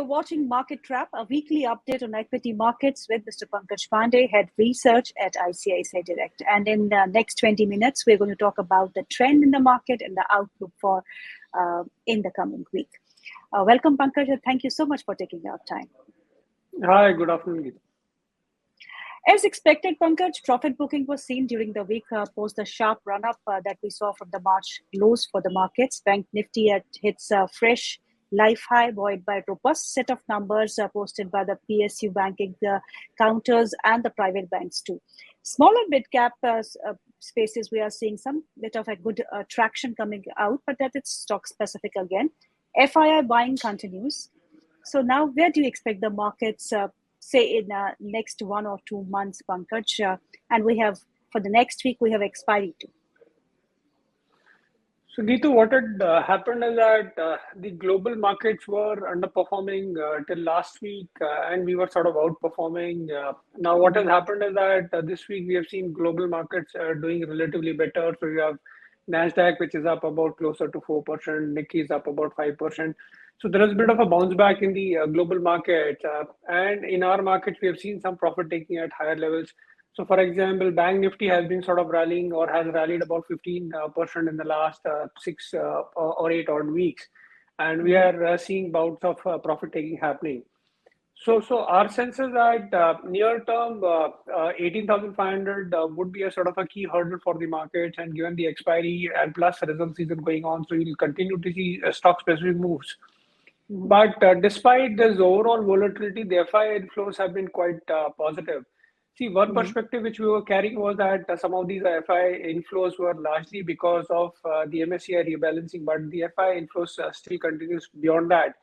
watching Market Trap, a weekly update on equity markets with Mr. Pankaj Pandey, Head Research at ICICI Direct. And in the next 20 minutes, we're going to talk about the trend in the market and the outlook for in the coming week. Welcome, Pankaj, and thank you so much for taking our time. Hi, good afternoon, Geeta. As expected, Pankaj, profit booking was seen during the week post the sharp run-up that we saw from the March lows for the markets. Bank Nifty hits a fresh life high, buoyed by a robust set of numbers posted by the PSU banking counters and the private banks too. Smaller mid-cap spaces, we are seeing some bit of a good traction coming out, but that it's stock-specific again. FII buying continues. So now, where do you expect the markets say in next 1 or 2 months, Pankaj? And we have, for the next week, we have expiry too. So, Geetu, what had happened is that the global markets were underperforming till last week, and we were sort of outperforming. Now, what has happened is that this week we have seen global markets doing relatively better. So, you have Nasdaq, which is up about closer to 4%, Nikkei is up about 5%. So there is a bit of a bounce back in the global market, and in our markets, we have seen some profit taking at higher levels. So, for example, Bank Nifty has been sort of rallying or has rallied about 15% in the last 6 or 8 odd weeks, and we are seeing bouts of profit taking happening. So our sense is that near term, 18,500 would be a sort of a key hurdle for the markets, and given the expiry and plus result season going on, so you'll continue to see stock specific moves. But despite this overall volatility, the FI inflows have been quite positive. See, one perspective which we were carrying was that some of these FI inflows were largely because of the MSCI rebalancing, but the FI inflows still continues beyond that,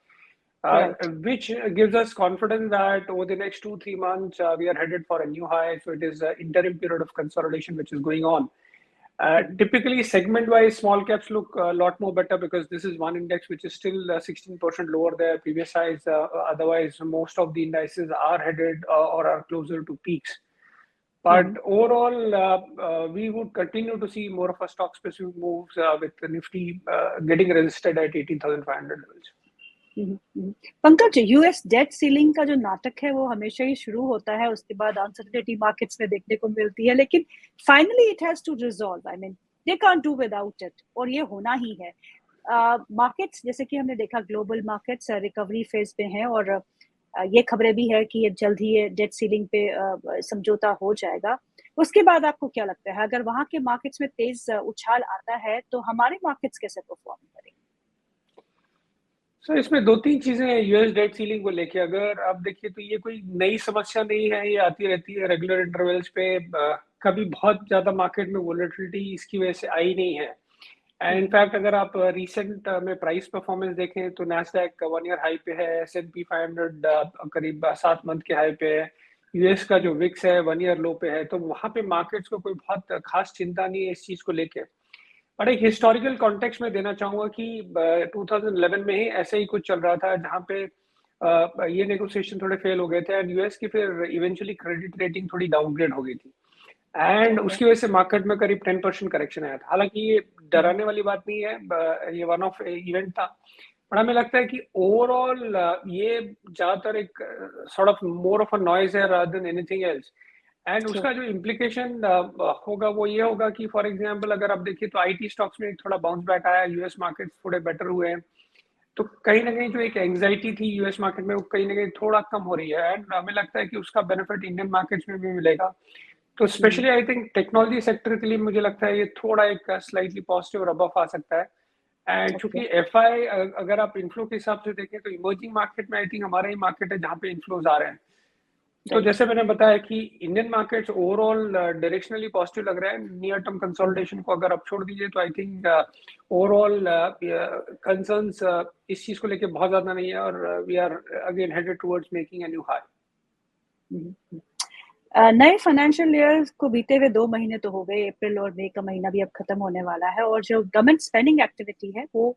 which gives us confidence that over the next 2-3 months, we are headed for a new high. So it is an interim period of consolidation which is going on. Typically, segment-wise, small caps look a lot more better because this is one index which is still 16% lower than previous highs. Otherwise, most of the indices are headed or are closer to peaks. But overall, we would continue to see more of a stock-specific moves with the Nifty getting resisted at 18,500 levels. Pankaj, US date ceiling का जो नाटक है वो हमेशा ही शुरू होता है, उसके बाद अनसर्टेनिटी मार्केट्स में देखने को मिलती है, लेकिन finally it has to resolve. I mean they can't do without it, और ये होना ही है. मार्केट्स जैसे कि हमने देखा, ग्लोबल मार्केट्स रिकवरी फेज पे हैं, और ये खबरें भी है कि ये जल्द ही ये डेट सीलिंग पे समझौता हो जाएगा. उसके बाद आपको क्या लगता है, अगर वहां के मार्केट्स में तेज उछाल आता है तो हमारे मार्केट्स कैसे परफॉर्म करेंगे? सर, इसमें 2-3 चीजें हैं यूएस डेट सीलिंग को लेके. अगर आप देखिए तो ये कोई नई समस्या नहीं है, ये आती रहती है रेगुलर इंटरवल्स पे. कभी बहुत ज्यादा मार्केट में वोलेटिलिटी इसकी वजह से आई नहीं है. एंड इनफैक्ट अगर आप रिसेंट में प्राइस परफॉर्मेंस देखें तो नैस्डैक 1 ईयर हाई पे है, S&P 500 करीब 7 मंथ के हाई पे है, यूएस का जो विक्स है 1 ईयर लो पे है. तो वहां पे मार्केट्स को कोई बहुत खास चिंता नहीं है इस चीज को लेके. बट एक हिस्टोरिकल कॉन्टेक्स्ट में देना चाहूंगा कि 2011 में ही ऐसे ही कुछ चल रहा था, जहां पे ये नेगोशिएशन थोड़े फेल हो गए थे, एंड यूएस की फिर इवेंचुअली क्रेडिट रेटिंग थोड़ी डाउनग्रेड हो गई थी, एंड उसकी वजह से मार्केट में करीब 10% करेक्शन आया था. हालांकि ये डराने वाली बात नहीं है, ये वन ऑफ इवेंट था. पर हमें लगता है कि ओवरऑल ये ज्यादातर एक sort of more of a noise है rather than anything else. And उसका जो इम्प्लीकेशन होगा वो ये होगा कि फॉर एग्जांपल अगर आप देखिए तो आईटी स्टॉक्स में थोड़ा बाउंस बैक आया, यूएस मार्केट थोड़े बेटर हुए हैं, तो कहीं ना कहीं जो एक एंग्जाइटी थी यूएस मार्केट में वो कहीं ना कहीं थोड़ा कम हो रही है, एंड हमें लगता है कि उसका बेनिफिट इंडियन मार्केट्स में भी मिलेगा. तो specially I think technology sector के लिए मुझे लगता है ये थोड़ा एक स्लाइटली पॉजिटिव रब ऑफ आ सकता है. एंड चूंकि एफआई अगर आप इन्फ्लो के हिसाब से देखें तो इमर्जिंग मार्केट में आई थिंक हमारा ही मार्केट है जहाँ पे इन्फ्लोज आ रहे हैं. तो जैसे मैंने बताया कि Indian markets overall directionally positive लग रहा है. नियर टर्म कंसोलिडेशन को अगर आप छोड़ दीजिए तो आई थिंक ओवरऑल कंसर्न्स इस चीज को लेके बहुत ज्यादा नहीं है, और we are again headed towards making a new high. नए फाइनेंशियल ईयर को बीते हुए 2 महीने तो हो गए, अप्रैल और मई का महीना भी अब खत्म होने वाला है, और जो गवर्नमेंट स्पेंडिंग एक्टिविटी है वो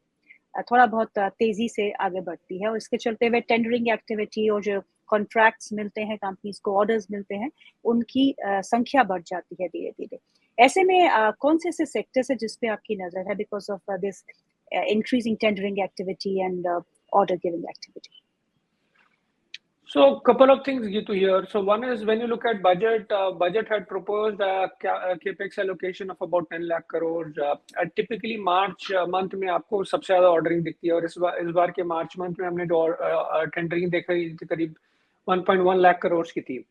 थोड़ा बहुत तेजी से आगे बढ़ती है, और इसके चलते हुए टेंडरिंग एक्टिविटी और जो कॉन्ट्रैक्ट्स मिलते हैं कंपनीज को, ऑर्डर्स मिलते हैं, उनकी संख्या बढ़ जाती है धीरे धीरे. ऐसे में कौन से ऐसे सेक्टर्स है जिसपे आपकी नजर है because of this increasing tendering activity and order giving activity? So couple of things Gitu here. So one is when you look at budget, budget had proposed capex allocation of about 10 lakh crore. Typically March month में आपको सबसे ज़्यादा ordering दिखती है और इस बार के March month में हमने जो टेंडरिंग देखी थी करीब 1.1 लाख करोड़ की थी.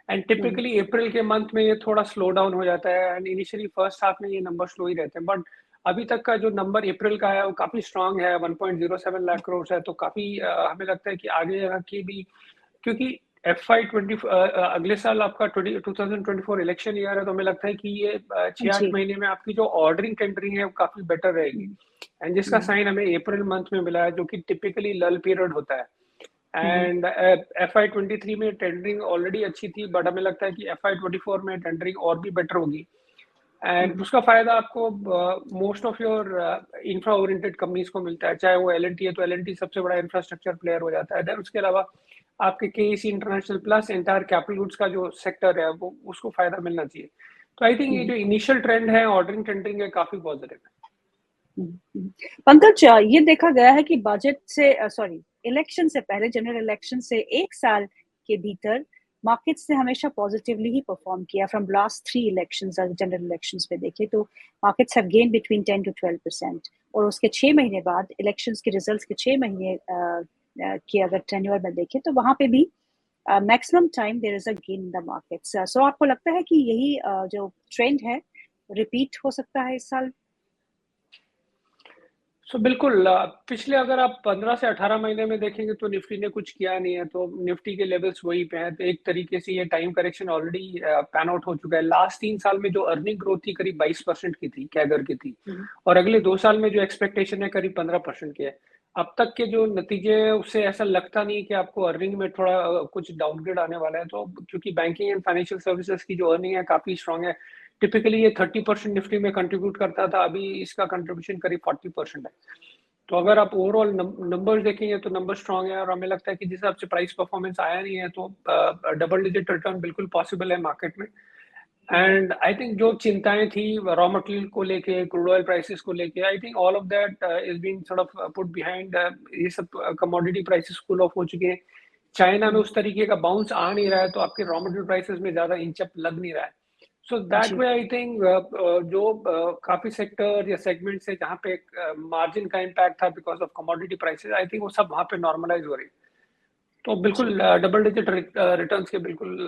एंड टिपिकली अप्रैल के मंथ में ये थोड़ा स्लो डाउन हो जाता है एंड इनिशियली फर्स्ट हाफ में ये नंबर स्लो ही रहते हैं. बट अभी तक का जो नंबर अप्रैल का है वो काफी स्ट्रांग है, 1.07 लाख करोड़ है. तो काफी हमें लगता है कि आगे की भी, क्योंकि FY20 अगले साल आपका 2024 इलेक्शन ईयर है, तो हमें लगता है कि ये 6-8 जी. महीने में आपकी जो ऑर्डरिंग टेंडरिंग है वो काफी बेटर रहेगी. एंड जिसका साइन हमें अप्रैल मंथ में मिला है जो कि टिपिकली लल पीरियड होता है. एंड FY23 में टेंडरिंग ऑलरेडी अच्छी थी, बट हमें लगता है कि FY24 में टेंडरिंग और भी बेटर होगी. एंड उसका फायदा आपको most of your infra oriented companies को मिलता है. चाहे वो L&T है तो L&T सबसे बड़ा इंफ्रास्ट्रक्चर प्लेयर हो जाता है. देन उसके अलावा आपके KEC international plus entire capital goods का जो सेक्टर है वो उसको फायदा मिलना चाहिए. तो आई थिंक ये जो इनिशियल ट्रेंड है ऑर्डरिंग टेंडरिंग है काफी पॉजिटिव है. पंकज, ये देखा गया है कि बजट से इलेक्शन से पहले, जनरल इलेक्शन से एक साल के भीतर मार्केट्स ने हमेशा पॉजिटिवली ही परफॉर्म किया. From last 3 elections, general elections पे देखें तो markets have gain between 10 to 12%. और उसके 6 महीने बाद इलेक्शंस के रिजल्ट्स के 6 महीने के अगर टेन्योर में देखें तो वहां पे भी maximum time there is a gain in the markets. So आपको लगता है कि यही जो ट्रेंड है रिपीट हो सकता है इस साल? सो बिल्कुल, पिछले अगर आप 15 से 18 महीने में देखेंगे तो निफ्टी ने कुछ किया नहीं है, तो निफ्टी के लेवल्स वही पे हैं. तो एक तरीके से ये time correction already pan out हो चुका है. लास्ट 3 साल में जो अर्निंग ग्रोथ थी करीब 22% की थी, कैगर की थी, और अगले 2 साल में जो एक्सपेक्टेशन है करीब 15% की है. अब तक के जो नतीजे हैं उससे ऐसा लगता नहीं कि आपको अर्निंग में थोड़ा कुछ डाउनग्रेड आने वाला है. तो क्योंकि बैंकिंग एंड फाइनेंशियल सर्विसेज की जो अर्निंग है काफी स्ट्रांग है. टिपिकली ये 30% निफ्टी में कंट्रीब्यूट करता था, अभी इसका कंट्रीब्यूशन करीब 40% है. तो अगर आप ओवरऑल नंबर्स देखेंगे तो नंबर स्ट्रांग है, और हमें लगता है कि जिस हिसाब से प्राइस परफॉर्मेंस आया नहीं है तो डबल डिजिट रिटर्न बिल्कुल पॉसिबल है मार्केट में. एंड आई थिंक जो चिंताएं थी रॉ मटेरियल को लेके, क्रूड ऑयल प्राइसेस को लेके, आई think all of that is being sort of put behind. ये सब कमोडिटी प्राइसेस कूल ऑफ हो चुके हैं. चाइना में उस तरीके का बाउंस आ नहीं रहा है, तो आपके रॉ मटेरियल प्राइसेस में ज्यादा इंचअप लग नहीं रहा है. So that way I think जो काफी सेक्टर या सेगमेंट से जहाँ पे मार्जिन का इम्पैक्ट था because of commodity prices, I think वो सब वहाँ पे नॉर्मलाइज हो रही. तो बिल्कुल डबल डिजिट रिटर्न्स के बिल्कुल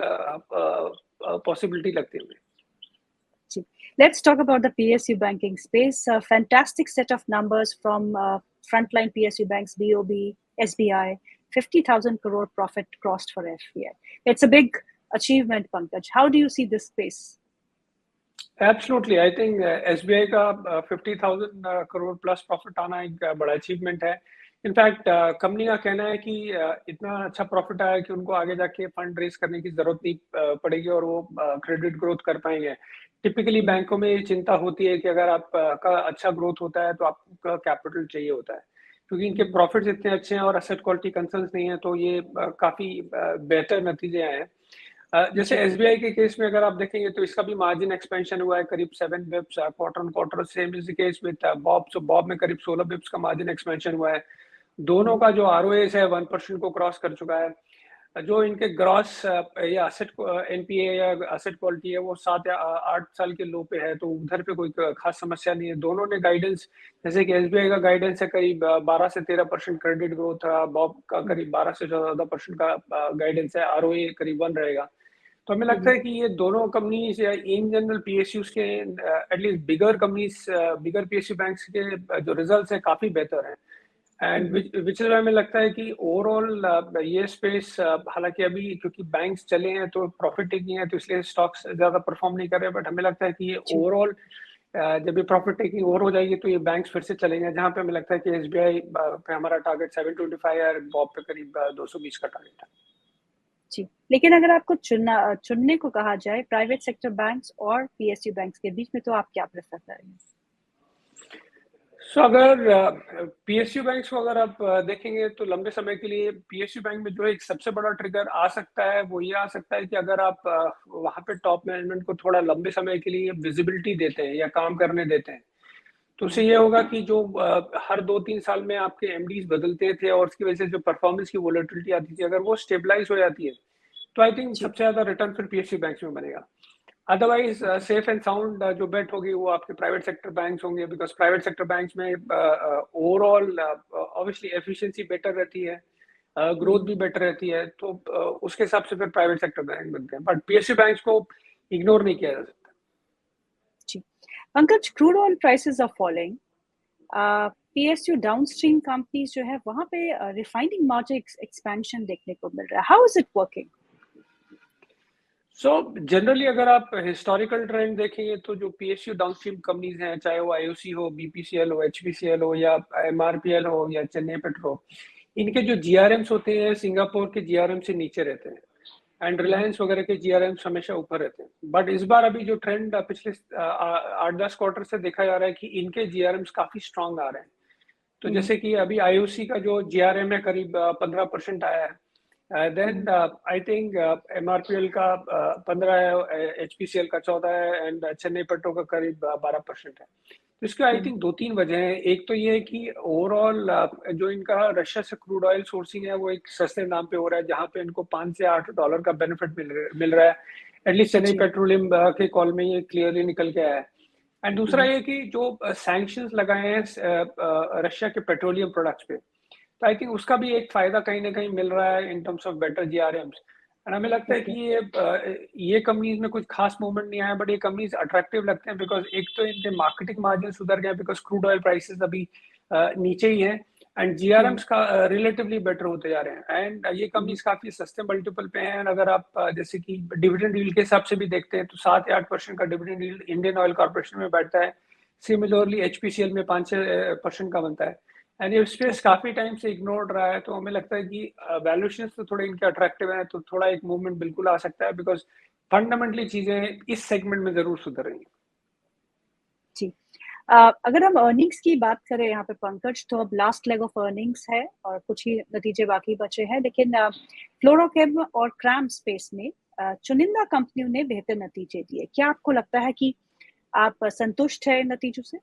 पॉसिबिलिटी लगती है. Let's talk about the PSU banking space. A fantastic set of numbers from frontline PSU banks, BOB, SBI. 50,000 crore profit crossed for FPI. It's a big achievement, Pankaj. How do you see this space? Absolutely. I think SBI का 50,000 crore plus profit आना एक बड़ा achievement है. In fact company का कहना है कि इतना अच्छा प्रॉफिट आया कि उनको आगे जाके फंड रेज करने की जरूरत नहीं पड़ेगी और वो क्रेडिट ग्रोथ कर पाएंगे. टिपिकली बैंकों में ये चिंता होती है कि अगर आपका अच्छा ग्रोथ होता है तो आपका कैपिटल चाहिए होता है, क्योंकि इनके प्रॉफिट्स इतने अच्छे हैं और एसेट क्वालिटी कंसर्न्स नहीं है. तो ये काफी बेहतर नतीजे आए हैं. जैसे SBI के केस में अगर आप देखेंगे तो इसका भी मार्जिन एक्सपेंशन हुआ है करीब 7 Bips quarter on quarter. Same is the case with Bob. So Bob में करीब 16 बिप्स का मार्जिन एक्सपेंशन हुआ है. दोनों का जो ROA है 1% को क्रॉस कर चुका है. जो इनके ग्रॉस या एसेट NPA या एसेट क्वालिटी है वो 7 या 8 साल के लो पे है, तो उधर पे कोई खास समस्या नहीं है. दोनों ने गाइडेंस, जैसे कि SBI का गाइडेंस है करीब 12 से 13% क्रेडिट ग्रोथ, बॉब का करीब 12 से 14% का गाइडेंस है. ROA करीब 1 रहेगा. तो हमें लगता है कि ये दोनों कंपनीज या इन जनरल PSUs के एटलीस्ट बिगर कंपनीज, बिगर PSU बैंक्स के जो रिजल्ट्स हैं काफी बेहतर हैं. एंड विच इज हमें लगता है कि ओवरऑल ये स्पेस, हालांकि अभी क्योंकि बैंक्स चले हैं तो प्रॉफिट टेकिंग है तो इसलिए स्टॉक्स ज्यादा परफॉर्म नहीं कर रहे, बट हमें लगता है कि ये ओवरऑल जब ये प्रॉफिट टेकिंग ओवर हो जाएगी तो ये बैंक्स फिर से चलेंगे, जहां पे हमें लगता है कि SBI पे हमारा टारगेट 725 है, बॉब पे करीब 220 का टारगेट है. जी, लेकिन अगर आपको चुनने को कहा जाए प्राइवेट सेक्टर बैंक्स और PSU बैंक्स के बीच में, तो आप क्या प्रेफर करेंगे? सो अगर PSU बैंक्स को अगर आप देखेंगे तो लंबे समय के लिए PSU बैंक में जो एक सबसे बड़ा ट्रिगर आ सकता है वो ये आ सकता है कि अगर आप वहाँ पे टॉप मैनेजमेंट को थोड़ा लंबे समय के लिए विजिबिलिटी देते हैं या काम करने देते हैं, तो उससे ये होगा कि जो हर 2-3 साल में आपके एमडीज बदलते थे और उसकी वजह से जो परफॉर्मेंस की वोलेटिलिटी आती थी, अगर वो स्टेबलाइज हो जाती है तो आई थिंक जी सबसे ज्यादा रिटर्न फिर पीएसयू बैंक्स में बनेगा। अदरवाइज सेफ एंड साउंड जो बेट होगी वो आपके प्राइवेट सेक्टर बैंक्स होंगे, बिकॉज प्राइवेट सेक्टर बैंक्स में ओवरऑल ऑब्वियसली एफिशिएंसी बेटर रहती है, ग्रोथ भी बेटर रहती है, तो उसके हिसाब से फिर प्राइवेट सेक्टर बैंक बनते हैं, बट पीएसयू बैंक्स को इग्नोर नहीं किया जा सकता। जी Pankaj, crude oil prices are falling, PSU downstream companies जो है वहां पे रिफाइनिंग मार्जिन एक्सपेंशन देखने को मिल रहा है। How is it working? So generally अगर आप हिस्टोरिकल ट्रेंड देखेंगे तो जो पीएसयू डाउनस्ट्रीम कंपनीज हैं, चाहे वो आईओसी हो, बीपीसीएल हो, एचपीसीएल हो या एमआरपीएल हो या चेन्नई पेट्रो, इनके जो जीआरएम्स होते हैं सिंगापुर के जीआरएम से नीचे रहते हैं एंड रिलायंस वगैरह के जीआरएम्स हमेशा ऊपर रहते हैं। बट इस बार अभी जो ट्रेंड पिछले 8-10 क्वार्टर से देखा जा रहा है कि इनके जीआरएम्स काफी स्ट्रांग आ रहे हैं। तो जैसे कि अभी आईओसी का जो जीआरएम है करीब 15% आया है, देन आई थिंक एमआरपीएल का 15 है, एचपीसीएल का 14 है एंड चेन्नई पेट्रो का करीब 12% है। तो इसके आई थिंक 2-3 वजह हैं। एक तो ये है कि ओवरऑल जो इनका रशिया से क्रूड ऑयल सोर्सिंग है वो एक सस्ते दाम पे हो रहा है, जहां पे इनको $5 से $8 का बेनिफिट मिल रहा है। एटलीस्ट चेन्नई जी पेट्रोलियम के कॉल में ये क्लियरली निकल के आया है। एंड दूसरा ये कि जो सैंक्शंस लगाए हैं रशिया के पेट्रोलियम प्रोडक्ट्स पे, तो आई थिंक उसका भी एक फायदा कहीं ना कहीं मिल रहा है in terms of better GRMs. And हमें लगता है कि ओके ये कंपनीज में कुछ खास मूवमेंट नहीं आया, बट ये कंपनीज अट्रैक्टिव लगते हैं बिकॉज एक तो इनके मार्केटिंग मार्जिन सुधर गए बिकॉज क्रूड ऑयल प्राइसेस अभी नीचे ही हैं एंड जीआरएम्स का रिलेटिवली बेटर होते जा रहे हैं एंड ये कंपनीज काफी सस्ते मल्टीपल पे हैं। अगर आप जैसे कि डिविडेंड यील्ड के हिसाब से भी देखते हैं तो 7 या 8% का dividend yield Indian oil corporation में बैठता है। सिमिलरली एचपीसीएल में 5-6% का बनता है एंड ये स्पेस ओके काफी टाइम से इग्नोर्ड रहा है। तो हमें लगता है कि वैल्यूएशंस तो थोड़े इनके अट्रैक्टिव हैं, तो थोड़ा एक मूवमेंट बिल्कुल आ सकता है बिकॉज फंडामेंटली चीजें इस सेगमेंट में जरूर सुधर रही हैं। जी अगर हम अर्निंग्स की बात करें यहाँ पे पंकज, तो अब लास्ट लेग ऑफ अर्निंग्स है और कुछ ही नतीजे बाकी बचे हैं, लेकिन फ्लोरोकेम और क्रैम स्पेस में चुनिंदा कंपनियों ने बेहतर नतीजे दिए। क्या आपको लगता है कि आप संतुष्ट है इन नतीजों से?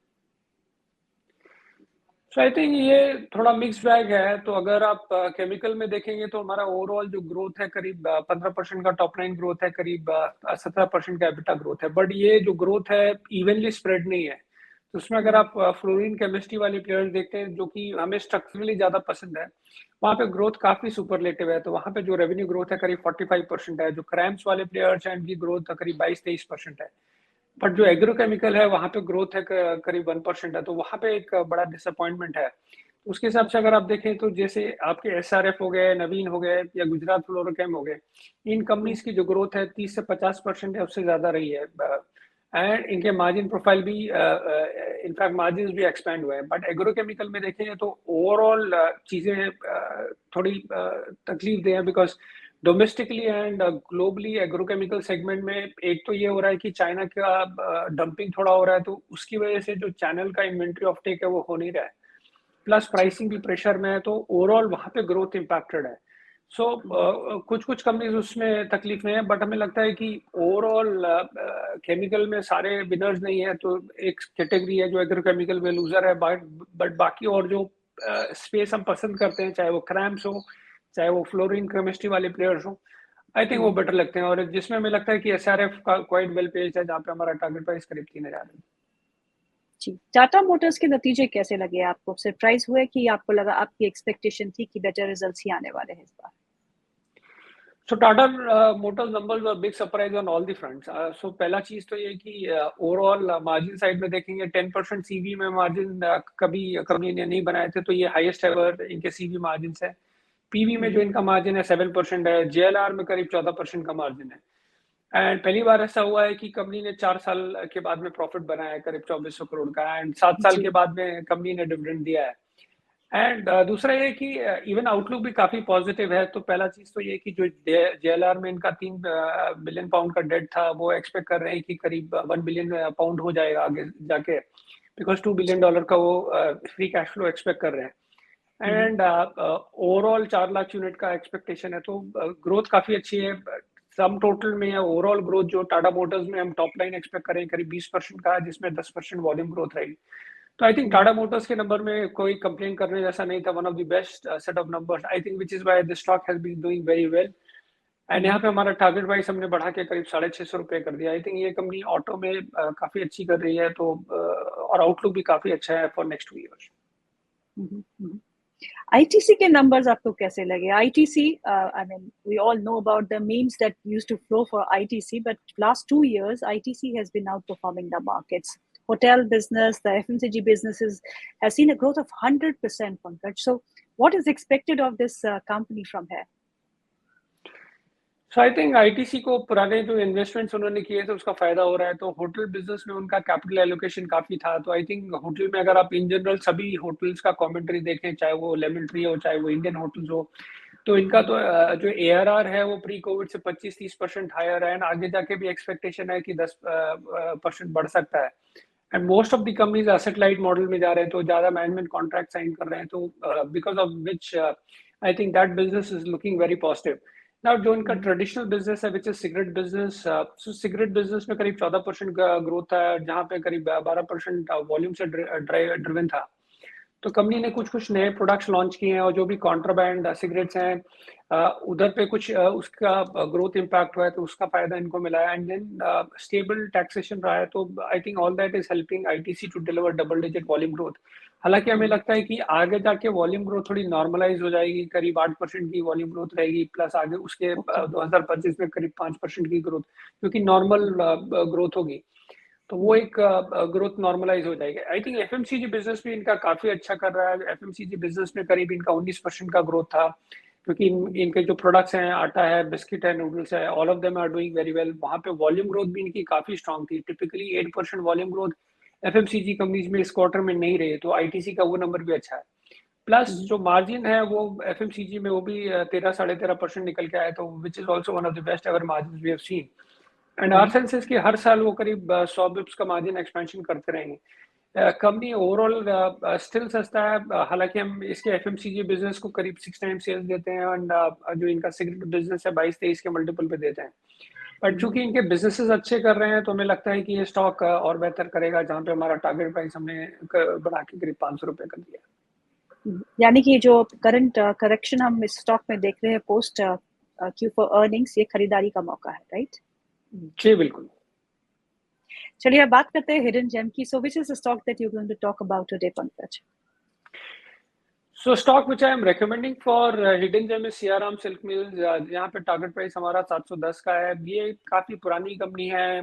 सो आई थिंक ये थोड़ा मिक्स बैग है। तो अगर आप केमिकल में देखेंगे तो हमारा ओवरऑल जो ग्रोथ है करीब 15% का टॉप लाइन ग्रोथ है, करीब 17% का एबिटा ग्रोथ है, बट ये जो ग्रोथ है इवनली स्प्रेड नहीं है। तो उसमें अगर आप फ्लोरीन केमिस्ट्री वाले प्लेयर्स देखते हैं जो कि हमें स्ट्रक्चरली ज्यादा पसंद है, वहाँ पे ग्रोथ काफी सुपरलेटिव है। तो वहाँ पे जो रेवेन्यू ग्रोथ है करीब 45% है। जो क्रैम्स वाले प्लेयर्स हैं उनकी ग्रोथ करीब 22-23% है। बट जो एग्रोकेमिकल है वहां पे ग्रोथ है करीब 1% है। तो वहां पे एक बड़ा डिसअपॉइंटमेंट है। उसके हिसाब से अगर आप देखें तो जैसे आपके एसआरएफ हो गए, नवीन हो गए या गुजरात फ्लोरोकेम हो गए, इन कंपनीज की जो ग्रोथ है 30 से 50% है, उससे ज्यादा रही है एंड इनके मार्जिन प्रोफाइल भी इनफैक्ट मार्जिन भी एक्सपैंड हुए हैं। बट एग्रोकेमिकल में देखेंगे तो ओवरऑल चीजें थोड़ी तकलीफ दे हैं because domestically and globally agrochemical segment में एक तो ये हो रहा है कि चाइना का डंपिंग थोड़ा हो रहा है, तो उसकी वजह से जो चैनल का इन्वेंट्री ऑफ टेक है वो हो नहीं रहा है, प्लस जी प्राइसिंग भी प्रेशर में है। तो ओवरऑल वहां पे ग्रोथ इम्पैक्टेड है। सो कुछ कुछ कंपनीज उसमें तकलीफ में है, बट हमें लगता है कि ओवरऑल केमिकल में सारे विनर्स नहीं है। तो एक कैटेगरी है जो एग्रोकेमिकल में लूजर है, बट बाकी और जो स्पेस हम पसंद करते हैं, चाहे वो क्रैम्स हो, चाहे वो फ्लोरीन केमिस्ट्री वाले प्लेयर्स हो, आई थिंक वो बेटर लगते हैं। और जिसमें हमें लगता है कि एसआरएफ का क्वाइट वेल पेज है, जहाँ पे हमारा टारगेट प्राइस करीब 3,000 है। जी टाटा मोटर्स के नतीजे कैसे लगे आपको? सरप्राइज हुए कि आपको लगा, आपकी एक्सपेक्टेशन थी कि बेटर रिजल्ट्स ही आने वाले हैं इस बार? So Tata Motors numbers were big surprise on all the fronts. So पहला चीज तो ये कि ओवरऑल मार्जिन साइड में देखेंगे 10% सीवी में मार्जिन कभी कंपनी ने नहीं बनाए थे, तो ये हाईएस्ट एवर इनके सीवी मार्जिन है। पीवी में जो इनका मार्जिन है 7% है, जेएलआर में करीब 14% का मार्जिन है। एंड पहली बार ऐसा हुआ है कि कंपनी ने 4 साल के बाद में प्रॉफिट बनाया है करीब 2400 करोड़ का, एंड 7 साल जी के बाद में कंपनी ने डिविडेंड दिया है। एंड दूसरा ये कि इवन आउटलुक भी काफी पॉजिटिव है। तो पहला चीज तो ये कि जो जेएलआर में इनका 3 बिलियन पाउंड का डेट था, वो एक्सपेक्ट कर रहे हैं कि करीब 1 बिलियन पाउंड हो जाएगा आगे जाके, बिकॉज $2 बिलियन का वो फ्री कैश फ्लो एक्सपेक्ट कर रहे हैं। एंड ओवरऑल 4 लाख यूनिट का एक्सपेक्टेशन है। तो ग्रोथ काफी अच्छी है। सम टोटल में ओवरऑल ग्रोथ जो टाटा मोटर्स में हम टॉप लाइन एक्सपेक्ट करें करीब 20% का, जिसमें 10% वॉल्यूम ग्रोथ रहेगी। तो आई थिंक टाटा मोटर्स के नंबर में कोई कंप्लेन करने जैसा नहीं था, one of the best set of numbers I think, which is why the stock has been doing very well. And यहाँ पे हमारा टारगेट प्राइस हमने बढ़ा के करीब 650 रुपए कर दिया। आई थिंक ये कंपनी ऑटो में काफी अच्छी कर रही है, तो और आउटलुक भी काफी अच्छा है फॉर नेक्स्ट 2 years। ITC के numbers आपको कैसे लगे? ITC, I mean, we all know about the memes that used to flow for ITC, but last 2 years, ITC has been outperforming the markets. Hotel business, the FMCG businesses has seen a growth of 100%, Pankaj. So, what is expected of this company from here? So I think ITC को पुराने जो investments उन्होंने किए थे उसका फायदा हो रहा है। तो होटल बिजनेस में उनका कैपिटल एलोकेशन काफी था, तो आई थिंक होटल में अगर आप इन जनरल सभी होटल्स का कमेंट्री देखें, चाहे वो लेमन ट्री हो चाहे वो इंडियन होटल्स हो, तो इनका तो जो ARR है वो प्री कोविड से 25-30% हायर है, एंड आगे जाके भी एक्सपेक्टेशन है कि 10% बढ़ सकता है। And most of the companies asset light model में जा रहे हैं, तो ज्यादा मैनेजमेंट कॉन्ट्रैक्ट साइन कर रहे हैं, तो because of which I think that business is looking very positive. Now जो इनका ट्रेडिशनल बिजनेस है which is cigarette business, so cigarette business में करीब 14% का ग्रोथ है, जहाँ पे करीब 12% वॉल्यूम से ड्रिवन था। तो कंपनी ने कुछ नए प्रोडक्ट्स लॉन्च किए हैं, और जो भी कॉन्ट्राबैंड सिगरेट्स हैं उधर पे कुछ उसका ग्रोथ इम्पैक्ट हुआ है, तो उसका फायदा इनको मिला है। एंड देन स्टेबल टैक्सेशन रहा है, तो आई think all that is helping ITC to deliver double digit volume growth. हालांकि हमें लगता है कि आगे जाके वॉल्यूम ग्रोथ थोड़ी नॉर्मलाइज हो जाएगी, करीब 8% की वॉल्यूम ग्रोथ रहेगी, प्लस आगे उसके 2025 में करीब 5% की ग्रोथ, क्योंकि नॉर्मल ग्रोथ होगी, तो वो एक ग्रोथ नॉर्मलाइज हो जाएगी। आई थिंक एफएमसीजी बिजनेस भी इनका काफी अच्छा कर रहा है। एफएमसीजी बिजनेस में करीब इनका 19% का ग्रोथ था, क्योंकि इनके जो प्रोडक्ट्स हैं, आटा है, बिस्किट है, नूडल्स है, all of them are doing very well. वहां पे वॉल्यूम ग्रोथ भी इनकी काफी स्ट्रांग थी, typically 8% volume growth FMCG companies में इस क्वार्टर में नहीं रही, तो आईटीसी का वो नंबर भी अच्छा है। प्लस जो मार्जिन है वो एफएमसीजी में वो भी 13-13.5% निकल के आया, तो which is also one of the best ever margin we have seen. And our sense is कि हर साल वो करीब 100 बिप्स का मार्जिन एक्सपेंशन करते रहेंगे। कंपनी ओवरऑल स्टिल सस्ता है, हालांकि हम इसके एफएमसीजी बिजनेस को करीब 6 टाइम्स सेल्स देते हैं, एंड जो इनका सिगरेट बिजनेस है 22-23 के मल्टीपल पे देते हैं। बट चूंकि इनके बिजनेसेस अच्छे कर रहे हैं, तो हमें लगता है कि ये स्टॉक और बेहतर करेगा, जहाँ पे हमारा टारगेट प्राइस हमने बढ़ा के करीब 500 रुपए कर दिया। यानी कि जो करंट करेक्शन हम इस स्टॉक में देख रहे हैं पोस्ट Q4 अर्निंग्स, ये खरीदारी का मौका है, राइट? जी बिल्कुल। चलिए अब बात करते हैं हिडन जेम की। So which is the stock that you are going to talk about today, Pankaj? So stock which I am recommending for hidden gem is CRM Silk Mills। यहाँ पे टारगेट प्राइस हमारा 710 का है। ये काफी पुरानी कंपनी है,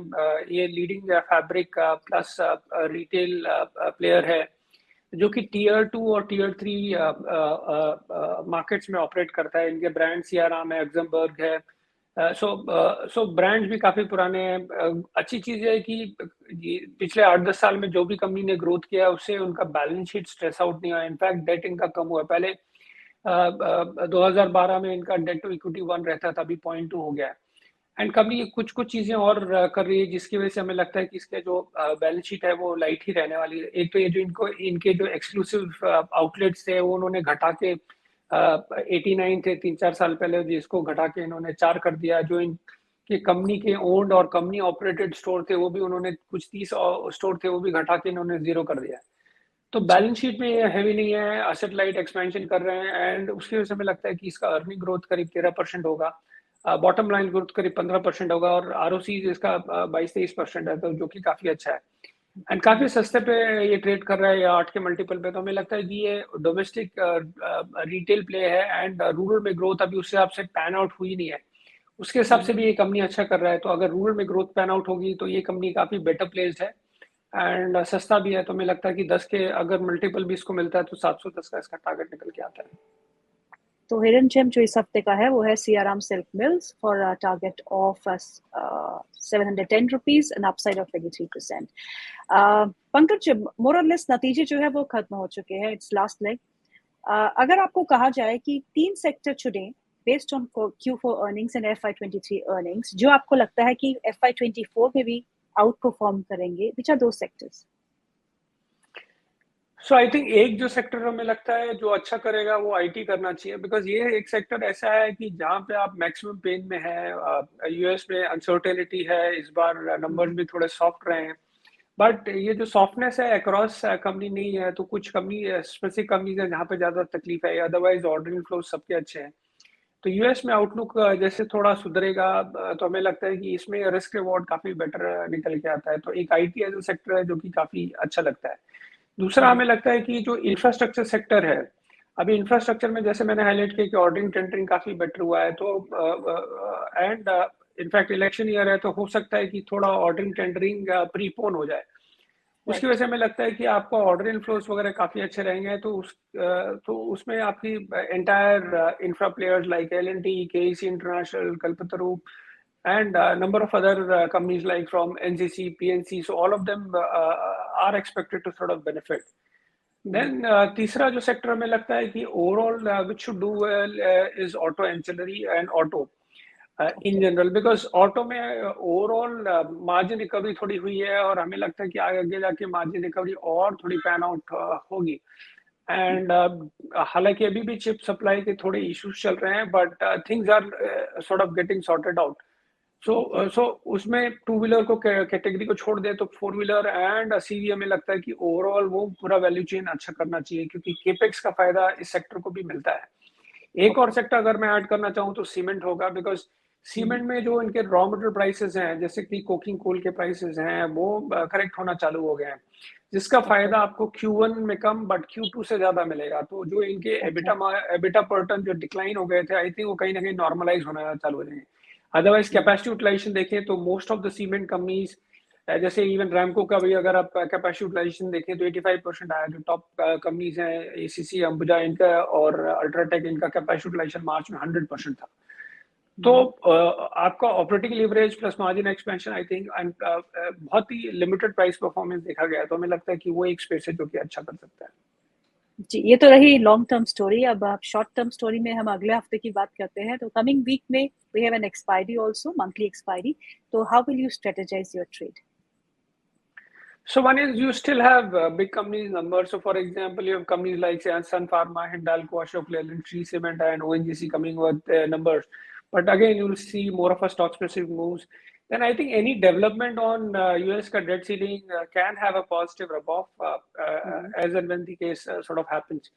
ये leading fabric plus retail player है, जो कि टीयर 2 और टीयर 3 मार्केट्स में ऑपरेट करता है। इनके ब्रांड CRM है, एक्समबर्ग है, सो ब्रांड्स भी काफी पुराने हैं। अच्छी चीज है कि पिछले 8-10 साल में जो भी कंपनी ने ग्रोथ किया है, उससे उनका बैलेंस शीट स्ट्रेस आउट नहीं हुआ, इनफैक्ट डेट इनका कम हुआ। पहले 2012 में इनका डेट टू इक्विटी 1 रहता था, अभी 0.2 हो गया है। एंड कंपनी कुछ चीजें और कर रही है, जिसकी वजह से हमें लगता है कि इसके जो बैलेंस शीट है वो लाइट ही रहने वाली है। एक तो ये जो इनके जो एक्सक्लूसिव आउटलेट्स थे वो उन्होंने घटा के 89 थे 3-4 साल पहले, जिसको घटा के इन्होंने 4 कर दिया। जो इनके कंपनी के ओन्ड और कंपनी ऑपरेटेड स्टोर थे, वो भी उन्होंने कुछ 30 स्टोर थे, वो भी घटा के इन्होंने 0 कर दिया। तो बैलेंस शीट में ये हैवी नहीं है, एसेट लाइट एक्सपेंशन कर रहे हैं, एंड उसकी वजह से हमें लगता है कि इसका अर्निंग ग्रोथ करीब 13% होगा, बॉटम लाइन ग्रोथ करीब 15% होगा, और आरओसी इसका 22-23% है, तो जो कि काफी अच्छा है। एंड काफी सस्ते पे ये ट्रेड कर रहा है, 8 के मल्टीपल पे। तो हमें लगता है कि ये डोमेस्टिक रिटेल प्ले है, एंड रूरल में ग्रोथ अभी उससे आपसे पैन आउट हुई नहीं है, उसके हिसाब से भी ये कंपनी अच्छा कर रहा है। तो अगर रूरल में ग्रोथ पैन आउट होगी तो ये कंपनी काफी बेटर प्लेस्ड है, एंड सस्ता भी है। तो हमें लगता है कि 10 के अगर मल्टीपल भी इसको मिलता है तो 710 का इसका टारगेट निकल के आता है। तो हिडन जेम जो इस हफ्ते का है वो है Siyaram silk mills for a target of 710 rupees and upside of 23%। Pankaj, more और लेस नतीजे जो है वो खत्म हो चुके हैं, इट्स लास्ट लेग। अगर आपको कहा जाए कि 3 सेक्टर चुने based on Q4 earnings and FY23 earnings, जो आपको लगता है कि FY24 में भी आउट परफॉर्म करेंगे, which are those sectors? So I think एक जो सेक्टर हमें लगता है जो अच्छा करेगा वो आईटी करना चाहिए, बिकॉज ये एक सेक्टर ऐसा है कि जहाँ पे आप मैक्सिमम पेन में है। यूएस में अनसर्टेनिटी है, इस बार नंबर्स भी थोड़े सॉफ्ट रहे हैं, बट ये जो सॉफ्टनेस है अक्रॉस कंपनी नहीं है, तो कुछ कंपनी स्पेसिफिक कंपनीज है जहाँ पे ज़्यादा तकलीफ है, अदरवाइज ऑर्डर फ्लो सबके अच्छे हैं। तो यूएस में आउटलुक जैसे थोड़ा सुधरेगा, तो हमें लगता है कि इसमें रिस्क रिवॉर्ड काफ़ी बेटर निकल के आता है। तो एक आईटी एज अ सेक्टर है जो कि काफ़ी अच्छा लगता है। दूसरा हमें लगता है कि जो इंफ्रास्ट्रक्चर सेक्टर है, अभी इंफ्रास्ट्रक्चर में जैसे मैंने हाईलाइट किया कि ऑर्डरिंग टेंडरिंग काफ़ी बेटर हुआ है, तो एंड इनफैक्ट इलेक्शन ईयर है, तो हो सकता है कि थोड़ा ऑर्डरिंग टेंडरिंग प्रीपोन हो जाए। उसकी वजह से हमें लगता है कि आपका ऑर्डर इनफ्लोस वगैरह काफ़ी अच्छे रहेंगे, तो उसमें आपकी entire infra players like L&T, KEC international, Kalpataru and a number of other companies like from NCC, PNC, so all of them are expected to sort of benefit. Then तीसरा जो सेक्टर हमें लगता है कि overall which should do well is auto ancillary and auto in general, because auto में overall margin recovery थोड़ी हुई है, और हमें लगता है कि आगे जाके मार्जिन रिकवरी और थोड़ी पैन आउट होगी। एंड हालांकि अभी भी चिप सप्लाई के थोड़े इश्यूज चल रहे हैं, but things are sort of getting sorted out. So उसमें टू व्हीलर को कैटेगरी को छोड़ दे तो फोर व्हीलर एंड सीवी हमें लगता है कि ओवरऑल वो पूरा वैल्यू चेन अच्छा करना चाहिए, क्योंकि केपेक्स का फायदा इस सेक्टर को भी मिलता है। एक और सेक्टर अगर मैं ऐड करना चाहूँ तो सीमेंट होगा, बिकॉज सीमेंट में जो इनके रॉ मटेरियल प्राइसेस हैं, जैसे कि कोकिंग कोल के प्राइसेस हैं, वो करेक्ट होना चालू हो गए हैं, जिसका फायदा आपको Q1 में कम बट Q2 से ज्यादा मिलेगा। तो जो इनके एबिटा पर टन जो डिक्लाइन हो गए थे, आई थिंक वो कहीं ना कहीं नॉर्मलाइज होना चालू हो जाएंगे। अदरवाइज कैपेसिटी यूटिलाइजेशन देखें तो most of the cement companies, जैसे इवन रैमको का भी अगर आप कैपेसिटी यूटिलाइजेशन देखें तो 85% आया। जो टॉप कंपनीज हैं एसीसी, अंबुजा इनका और अल्ट्राटेक, इनका कैपेसिटी यूटिलाइजेशन मार्च में 100% था। तो आपका operating leverage plus margin expansion I think बहुत ही लिमिटेड प्राइस परफॉर्मेंस देखा गया, तो हमें लगता है कि वो एक स्पेस है जो कि अच्छा कर सकता है। जी, ये तो रही लॉन्ग टर्म स्टोरी। अब आप शॉर्ट टर्म स्टोरी में हम अगले हफ्ते की बात करते हैं। तो कमिंग वीक में we have an expiry also, monthly expiry. तो how will you strategize your trade? So one is you still have big companies numbers. So for example, you have companies like Sun Pharma, Hindalco, Ashok Leyland, Shree Cement, and ONGC coming with numbers. But again, you will see more of a stock specific moves. Then I think any development on US का debt ceiling can have a positive rub-off as and when the case sort of happens.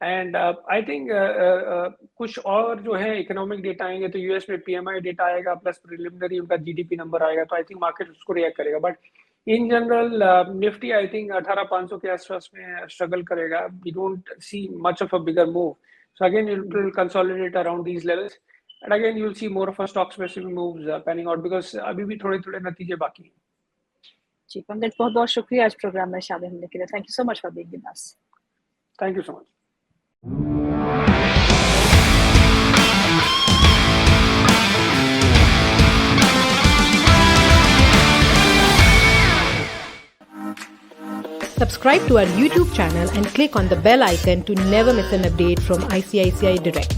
And I think कुछ और जो है economic data आएंगे, तो US में PMI data आएगा plus preliminary उनका GDP नंबर आएगा, तो आई थिंक मार्केट उसको रिएक्ट करेगा। But in general Nifty I think 18,500 के आसपास में स्ट्रगल करेगा। We don't see much of a bigger move, so again it will consolidate around these levels, and again you will see more of a stock specific moves panning out, because अभी भी थोड़े थोड़े नतीजे बाकी हैं। जी पंकज, बहुत बहुत शुक्रिया आज प्रोग्राम में शामिल होने के लिए। Thank you so much for being with us. Thank you so much. Subscribe to our YouTube channel and click on the bell icon to never miss an update from ICICI Direct.